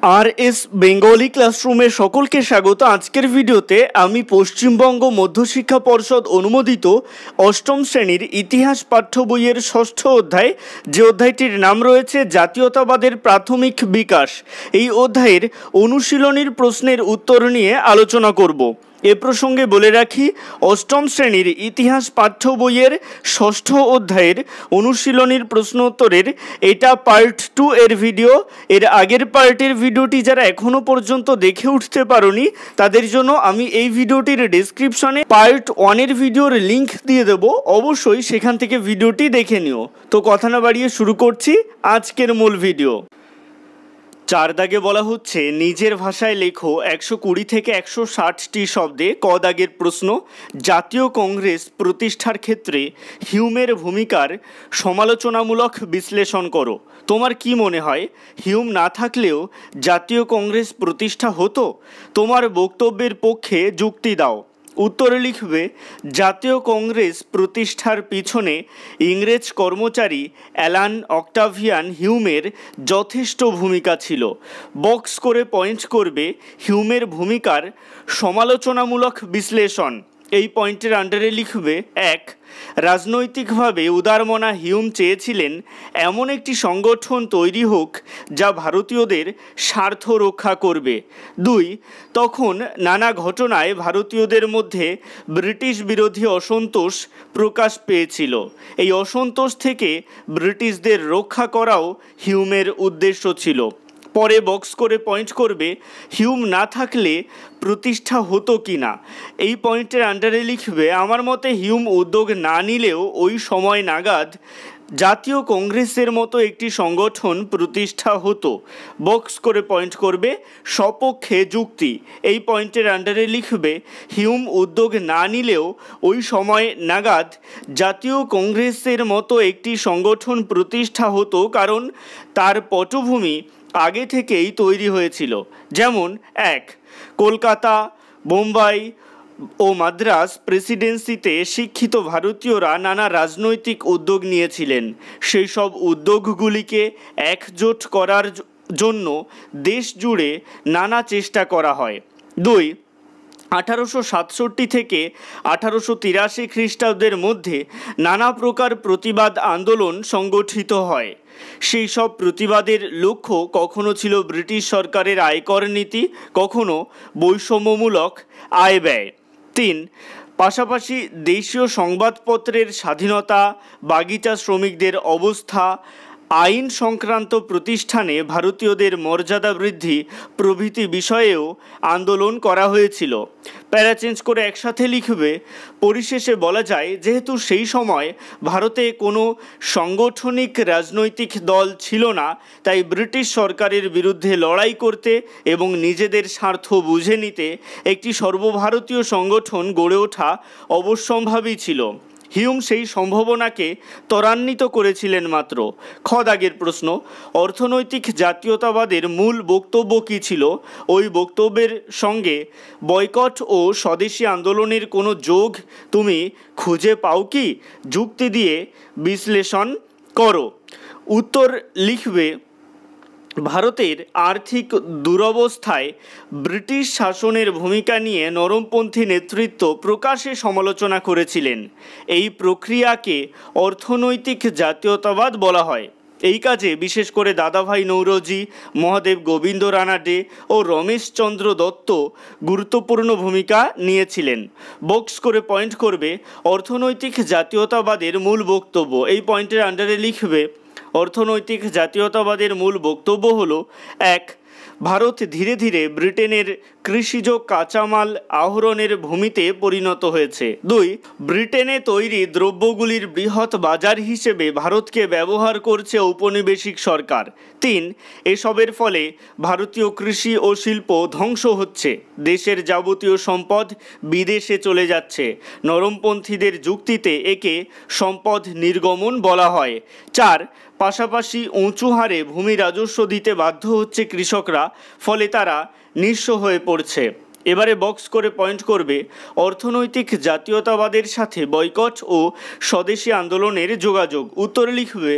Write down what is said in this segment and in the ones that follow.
RS Bengali ক্লাসরুমে সকলকে স্বাগত। আজকের ভিডিওতে আমি পশ্চিমবঙ্গ মধ্যশিক্ষা পর্ষদ অনুমোদিত অষ্টম শ্রেণীর ইতিহাস পাঠ্য বইয়ের ষষ্ঠ অধ্যায়, যে অধ্যায়টির নাম রয়েছে জাতীয়তাবাদের প্রাথমিক বিকাশ, এই অধ্যায়ের অনুশীলনীর প্রশ্নের উত্তর নিয়ে আলোচনা করব। এ প্রসঙ্গে বলে রাখি, অষ্টম শ্রেণীর ইতিহাস পাঠ্য বইয়ের ষষ্ঠ অধ্যায়ের অনুশীলনীর প্রশ্ন উত্তরের এটা পার্ট 2 এর ভিডিও। এর আগের পার্টের ভিডিওটি যারা এখনও পর্যন্ত দেখে উঠতে পারোনি তাদের জন্য আমি এই ভিডিওটির ডেসক্রিপশনে পার্ট 1 এর ভিডিওর লিঙ্ক দিয়ে দেব, অবশ্যই সেখান থেকে ভিডিওটি দেখে নিও। তো কথা না বাড়িয়ে শুরু করছি আজকের মূল ভিডিও। 4 দাগে বলা হচ্ছে, নিজের ভাষায় লেখো 120 থেকে 160টি শব্দে। ক দাগের প্রশ্ন, জাতীয় কংগ্রেস প্রতিষ্ঠার ক্ষেত্রে হিউমের ভূমিকার সমালোচনামূলক বিশ্লেষণ করো। তোমার কি মনে হয়, হিউম না থাকলেও জাতীয় কংগ্রেস প্রতিষ্ঠা হতো? তোমার বক্তব্যের পক্ষে যুক্তি দাও। উত্তরে লিখবে, জাতীয় কংগ্রেস প্রতিষ্ঠার পিছনে ইংরেজ কর্মচারী অ্যালান অক্টাভিয়ান হিউমের যথেষ্ট ভূমিকা ছিল। বক্স করে পয়েন্ট করবে হিউমের ভূমিকার সমালোচনামূলক বিশ্লেষণ। এই পয়েন্টের আন্ডারে লিখবে, 1. রাজনৈতিকভাবে উদারমনা হিউম চেয়েছিলেন এমন একটি সংগঠন তৈরি হোক যা ভারতীয়দের স্বার্থ রক্ষা করবে। 2. তখন নানা ঘটনায় ভারতীয়দের মধ্যে ব্রিটিশ বিরোধী অসন্তোষ প্রকাশ পেয়েছিল। এই অসন্তোষ থেকে ব্রিটিশদের রক্ষা করাও হিউমের উদ্দেশ্য ছিল। পরে বক্স করে পয়েন্ট করবে হিউম না থাকলে প্রতিষ্ঠা হতো কি না। এই পয়েন্টের আন্ডারে লিখবে, আমার মতে হিউম উদ্যোগ না নিলেও ওই সময় নাগাদ জাতীয় কংগ্রেসের মতো একটি সংগঠন প্রতিষ্ঠা হতো। বক্স করে পয়েন্ট করবে সপক্ষে যুক্তি। এই পয়েন্টের আন্ডারে লিখবে, হিউম উদ্যোগ না নিলেও ওই সময় নাগাদ জাতীয় কংগ্রেসের মতো একটি সংগঠন প্রতিষ্ঠা হতো, কারণ তার পটভূমি আগে থেকেই তৈরি হয়েছিল। যেমন 1. কলকাতা, বোম্বাই ও মাদ্রাস প্রেসিডেন্সিতে শিক্ষিত ভারতীয়রা নানা রাজনৈতিক উদ্যোগ নিয়েছিলেন। সেই সব উদ্যোগগুলিকে একজোট করার জন্য দেশ জুড়ে নানা চেষ্টা করা হয়। 2. 1867 থেকে 1883 খ্রিস্টাব্দের মধ্যে নানা প্রকার প্রতিবাদ আন্দোলন সংগঠিত হয়। সেই সব প্রতিবাদের লক্ষ্য কখনো ছিল ব্রিটিশ সরকারের আয়কর নীতি, কখনো বৈষম্যমূলক আয় ব্যয়। 3. পাশাপাশি দেশীয় সংবাদপত্রের স্বাধীনতা, বাগিচা শ্রমিকদের অবস্থা, আইন সংক্রান্ত প্রতিষ্ঠানে ভারতীয়দের মর্যাদা বৃদ্ধি প্রভৃতি বিষয়েও আন্দোলন করা হয়েছিল। প্যারা চেঞ্জ করে একসাথে লিখবে, পরিশেষে বলা যায়, যেহেতু সেই সময় ভারতে কোনো সাংগঠনিক রাজনৈতিক দল ছিল না, তাই ব্রিটিশ সরকারের বিরুদ্ধে লড়াই করতে এবং নিজেদের স্বার্থ বুঝে নিতে একটি সর্বভারতীয় সংগঠন গড়ে ওঠা অবশ্যম্ভাবী ছিল। হিউম সেই সম্ভাবনাকে ত্বরান্বিত করেছিলেন মাত্র। খ দাগের প্রশ্ন, অর্থনৈতিক জাতীয়তাবাদের মূল বক্তব্য কী ছিল? ওই বক্তব্যের সঙ্গে বয়কট ও স্বদেশী আন্দোলনের কোনো যোগ তুমি খুঁজে পাও কি? যুক্তি দিয়ে বিশ্লেষণ করো। উত্তর লিখবে, ভারতের আর্থিক দুরবস্থায় ব্রিটিশ শাসনের ভূমিকা নিয়ে নরমপন্থী নেতৃত্ব প্রকাশ্যে সমালোচনা করেছিলেন। এই প্রক্রিয়াকে অর্থনৈতিক জাতীয়তাবাদ বলা হয়। এই কাজে বিশেষ করে দাদাভাই নৌরোজি, মহাদেব গোবিন্দ রানাডে ও রমেশচন্দ্র দত্ত গুরুত্বপূর্ণ ভূমিকা নিয়েছিলেন। বক্স করে পয়েন্ট করবে অর্থনৈতিক জাতীয়তাবাদের মূল বক্তব্য। এই পয়েন্টের আন্ডারে লিখবে, অর্থনৈতিক জাতীয়তাবাদের মূল বক্তব্য হলো, 1. ভারত ধীরে ধীরে ব্রিটেনের কৃষিজ কাঁচামাল আহরণের ভূমিতে পরিণত হয়েছে। 2. ব্রিটেনে তৈরি দ্রব্যগুলির বৃহৎ বাজার হিসেবে ভারতকে ব্যবহার করছে ঔপনিবেশিক সরকার। 3. এসবের ফলে ভারতীয় কৃষি ও শিল্প ধ্বংস হচ্ছে, দেশের যাবতীয় সম্পদ বিদেশে চলে যাচ্ছে। নরমপন্থীদের যুক্তিতে একে সম্পদ নির্গমন বলা হয়। 4. পাশাপাশি উঁচু হারে ভূমি রাজস্ব দিতে বাধ্য হচ্ছে কৃষকরা, ফলে তারা নিঃস্ব হয়ে পড়ছে। এবারে বক্স করে পয়েন্ট করবে অর্থনৈতিক জাতীয়তাবাদের সাথে বয়কট ও স্বদেশী আন্দোলনের যোগাযোগ। উত্তরে লিখবে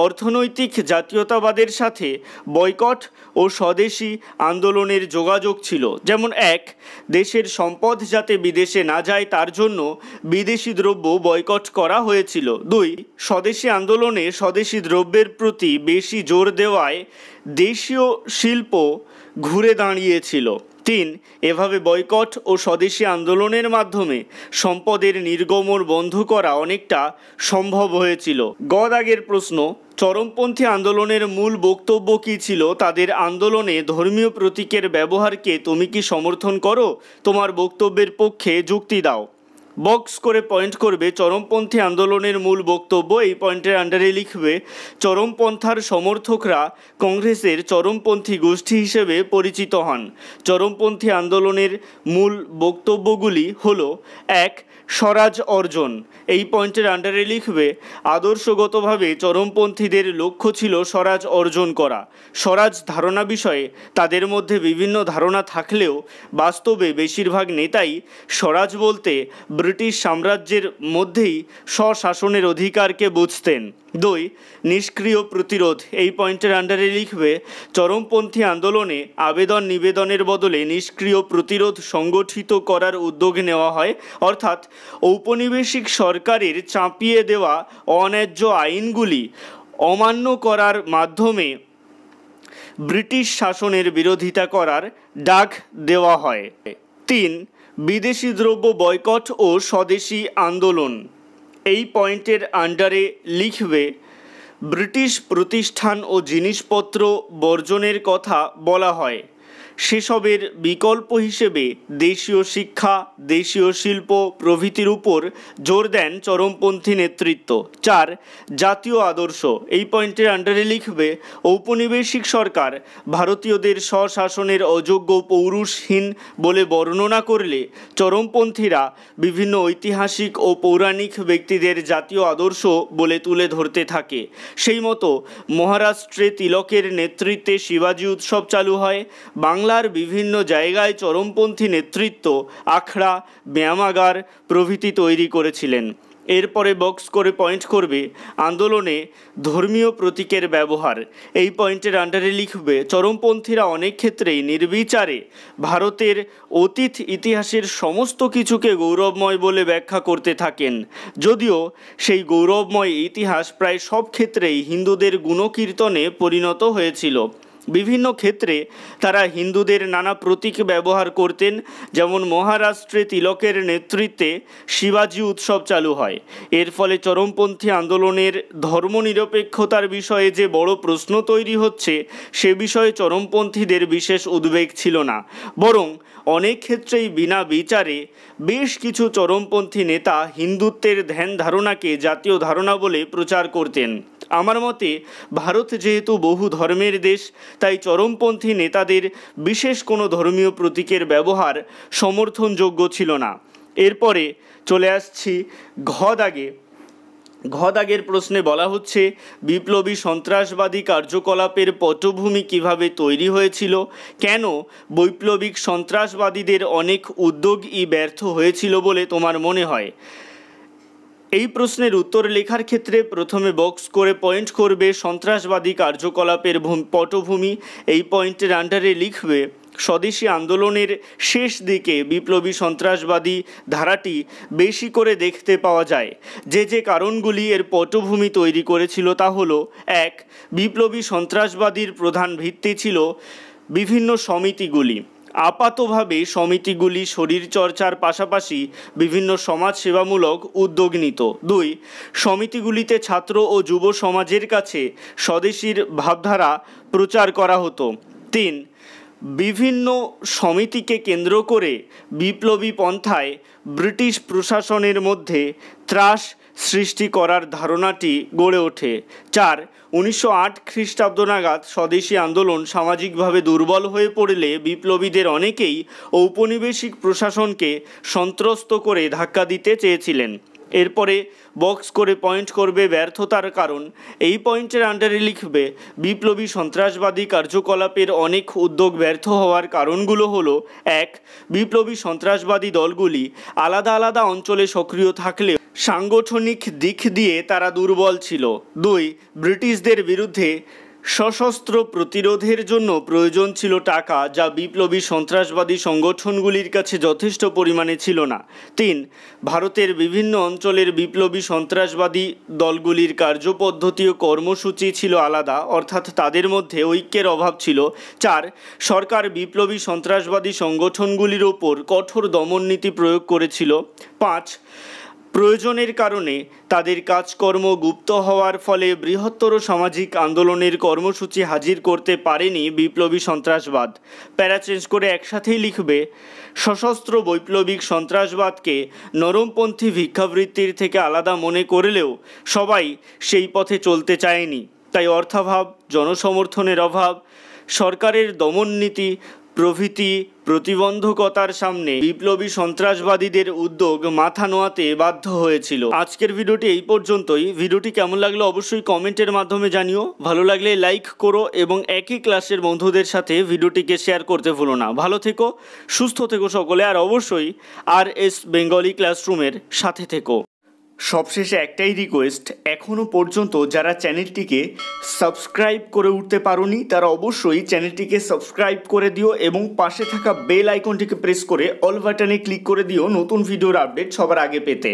অর্থনৈতিক জাতীয়তাবাদের সাথে বয়কট ও স্বদেশী আন্দোলনের যোগাযোগ ছিল। যেমন 1, দেশের সম্পদ যাতে বিদেশে না যায় তার জন্য বিদেশি দ্রব্য বয়কট করা হয়েছিল। 2, স্বদেশী আন্দোলনে স্বদেশী দ্রব্যের প্রতি বেশি জোর দেওয়ায় দেশীয় শিল্প ঘুরে দাঁড়িয়েছিল। 3, এভাবে বয়কট ও স্বদেশী আন্দোলনের মাধ্যমে সম্পদের নির্গমন বন্ধ করা অনেকটা সম্ভব হয়েছিল। গ দাগের প্রশ্ন, চরমপন্থী আন্দোলনের মূল বক্তব্য কী ছিল? তাদের আন্দোলনে ধর্মীয় প্রতীকের ব্যবহারকে তুমি কি সমর্থন করো? তোমার বক্তব্যের পক্ষে যুক্তি দাও। বক্স করে পয়েন্ট করবে চরমপন্থী আন্দোলনের মূল বক্তব্য। এই পয়েন্টের আন্ডারে লিখবে চরমপন্থার সমর্থকরা কংগ্রেসের চরমপন্থী গোষ্ঠী হিসেবে পরিচিত হন। চরমপন্থী আন্দোলনের মূল বক্তব্যগুলি হলো: 1, স্বরাজ অর্জন। এই পয়েন্টের আন্ডারে লিখবে আদর্শগতভাবে চরমপন্থীদের লক্ষ্য ছিল স্বরাজ অর্জন করা। স্বরাজ ধারণা বিষয়ে তাদের মধ্যে বিভিন্ন ধারণা থাকলেও বাস্তবে বেশিরভাগ নেতাই স্বরাজ বলতে ব্রিটিশ সাম্রাজ্যের মধ্যেই স্বশাসনের অধিকারকে বুঝতেন। 2, নিষ্ক্রিয় প্রতিরোধ। এই পয়েন্টের আন্ডারে লিখবে চরমপন্থী আন্দোলনে আবেদন নিবেদনের বদলে নিষ্ক্রিয় প্রতিরোধ সংগঠিত করার উদ্যোগ নেওয়া হয়, অর্থাৎ ঔপনিবেশিক সরকারের চাপিয়ে দেওয়া অন্যায্য আইনগুলি অমান্য করার মাধ্যমে ব্রিটিশ শাসনের বিরোধিতা করার ডাক দেওয়া হয়। 3, বিদেশি দ্রব্য বয়কট ও স্বদেশী আন্দোলন। এই পয়েন্টের আন্ডারে লিখবে ব্রিটিশ প্রতিষ্ঠান ও জিনিসপত্র বর্জনের কথা বলা হয়। সেসবের বিকল্প হিসেবে দেশীয় শিক্ষা, দেশীয় শিল্প প্রভৃতির উপর জোর দেন চরমপন্থী নেতৃত্ব। 4, জাতীয় আদর্শ। এই পয়েন্টের আন্ডারে লিখবে ঔপনিবেশিক সরকার ভারতীয়দের স্বশাসনের অযোগ্য পৌরুষহীন বলে বর্ণনা করলে চরমপন্থীরা বিভিন্ন ঐতিহাসিক ও পৌরাণিক ব্যক্তিদের জাতীয় আদর্শ বলে তুলে ধরতে থাকে। সেই মতো মহারাষ্ট্রে তিলকের নেতৃত্বে শিবাজি উৎসব চালু হয়। বাংলার বিভিন্ন জায়গায় চরমপন্থী নেতৃত্ব আখড়া, ব্যায়ামাগার প্রভৃতি তৈরি করেছিলেন। এরপরে বক্স করে পয়েন্ট করবে আন্দোলনে ধর্মীয় প্রতীকের ব্যবহার। এই পয়েন্টের আন্ডারে লিখবে চরমপন্থীরা অনেক ক্ষেত্রেই নির্বিচারে ভারতের অতীত ইতিহাসের সমস্ত কিছুকে গৌরবময় বলে ব্যাখ্যা করতে থাকেন, যদিও সেই গৌরবময় ইতিহাস প্রায় সব ক্ষেত্রেই হিন্দুদের গুণকীর্তনে পরিণত হয়েছিল। বিভিন্ন ক্ষেত্রে তারা হিন্দুদের নানা প্রতীক ব্যবহার করতেন। যেমন মহারাষ্ট্রে তিলকের নেতৃত্বে শিবাজি উৎসব চালু হয়। এর ফলে চরমপন্থী আন্দোলনের ধর্মনিরপেক্ষতার বিষয়ে যে বড় প্রশ্ন তৈরি হচ্ছে সে বিষয়ে চরমপন্থীদের বিশেষ উদ্বেগ ছিল না, বরং অনেক ক্ষেত্রেই বিনা বিচারে বেশ কিছু চরমপন্থী নেতা হিন্দুত্বের ধ্যান ধারণাকে জাতীয় ধারণা বলে প্রচার করতেন। আমার মতে ভারত যেহেতু বহু ধর্মের দেশ, তাই চরমপন্থী নেতাদের বিশেষ কোনো ধর্মীয় প্রতীকের ব্যবহার সমর্থনযোগ্য ছিল না। এরপরে চলে আসছি ঘ দাগের প্রশ্নে বলা হচ্ছে বিপ্লবী সন্ত্রাসবাদী কার্যকলাপের পটভূমি কিভাবে তৈরি হয়েছিল, কেন বৈপ্লবিক সন্ত্রাসবাদীদের অনেক উদ্যোগই ব্যর্থ হয়েছিল বলে তোমার মনে হয়? এই প্রশ্নের উত্তর লেখার ক্ষেত্রে প্রথমে বক্স করে পয়েন্ট করবে সন্ত্রাসবাদী কার্যকলাপের পটভূমি। এই পয়েন্টের আন্ডারে লিখবে স্বদেশী আন্দোলনের শেষ দিকে বিপ্লবী সন্ত্রাসবাদী ধারাটি বেশি করে দেখতে পাওয়া যায়। যে কারণগুলি এর পটভূমি তৈরি করেছিল তা হলো: 1, বিপ্লবী সন্ত্রাসবাদীর প্রধান ভিত্তি ছিল বিভিন্ন সমিতিগুলি। আপাতভাবে সমিতিগুলি শরীরচর্চার পাশাপাশি বিভিন্ন সমাজসেবামূলক উদ্যোগ নিত। 2, সমিতিগুলিতে ছাত্র ও যুব সমাজের কাছে স্বদেশীর ভাবধারা প্রচার করা হতো। 3, বিভিন্ন সমিতিকে কেন্দ্র করে বিপ্লবী পন্থায় ব্রিটিশ প্রশাসনের মধ্যে ত্রাস সৃষ্টি করার ধারণাটি গড়ে ওঠে। 4, 1908 খ্রিস্টাব্দ নাগাদ স্বদেশী আন্দোলন সামাজিকভাবে দুর্বল হয়ে পড়লে বিপ্লবীদের অনেকেই ঔপনিবেশিক প্রশাসনকে সন্ত্রস্ত করে ধাক্কা দিতে চেয়েছিলেন। এরপরে বক্স করে পয়েন্ট করবে ব্যর্থতার কারণ। এই পয়েন্টের আন্ডারে লিখবে বিপ্লবী সন্ত্রাসবাদী কার্যকলাপের অনেক উদ্যোগ ব্যর্থ হওয়ার কারণগুলো হলো: 1. বিপ্লবী সন্ত্রাসবাদী দলগুলি আলাদা আলাদা অঞ্চলে সক্রিয় থাকলেও সাংগঠনিক দিক দিয়ে তারা দুর্বল ছিল। 2. ব্রিটিশদের বিরুদ্ধে সশস্ত্র প্রতিরোধের জন্য প্রয়োজন ছিল টাকা, যা বিপ্লবী সন্ত্রাসবাদী সংগঠনগুলির কাছে যথেষ্ট পরিমাণে ছিল না। 3. ভারতের বিভিন্ন অঞ্চলের বিপ্লবী সন্ত্রাসবাদী দলগুলির কার্যপদ্ধতি ও কর্মসূচি ছিল আলাদা, অর্থাৎ তাদের মধ্যে ঐক্যের অভাব ছিল। 4. সরকার বিপ্লবী সন্ত্রাসবাদী সংগঠনগুলির ওপর কঠোর দমননীতি প্রয়োগ করেছিল। 5. প্রয়োজনের কারণে তাদের কাজকর্ম গুপ্ত হওয়ার ফলে বৃহত্তর সামাজিক আন্দোলনের কর্মসূচি হাজির করতে পারেনি বিপ্লবী সন্ত্রাসবাদ। প্যারা চেঞ্জ করে একসাথেই লিখবে সশস্ত্র বৈপ্লবিক সন্ত্রাসবাদকে নরমপন্থী ভিক্ষাবৃত্তির থেকে আলাদা মনে করলেও সবাই সেই পথে চলতে চায়নি। তাই অর্থাভাব, জনসমর্থনের অভাব, সরকারের দমননীতি প্রভৃতি প্রতিবন্ধকতার সামনে বিপ্লবী সন্ত্রাসবাদীদের উদ্যোগ মাথা নোয়াতে বাধ্য হয়েছিল। আজকের ভিডিওটি এই পর্যন্তই। ভিডিওটি কেমন লাগলো অবশ্যই কমেন্টের মাধ্যমে জানিও। ভালো লাগলে লাইক করো এবং একই ক্লাসের বন্ধুদের সাথে ভিডিওটিকে শেয়ার করতে ভুলো না। ভালো থেকো, সুস্থ থেকো সকলে, আর অবশ্যই RS বেঙ্গলি ক্লাসরুমের সাথে থেকো। সবশেষে একটাই রিকোয়েস্ট, এখনও পর্যন্ত যারা চ্যানেলটিকে সাবস্ক্রাইব করে উঠতে পারোনি তারা অবশ্যই চ্যানেলটিকে সাবস্ক্রাইব করে দিও এবং পাশে থাকা বেল আইকনটিকে প্রেস করে অল বাটনে ক্লিক করে দিও নতুন ভিডিওর আপডেট সবার আগে পেতে।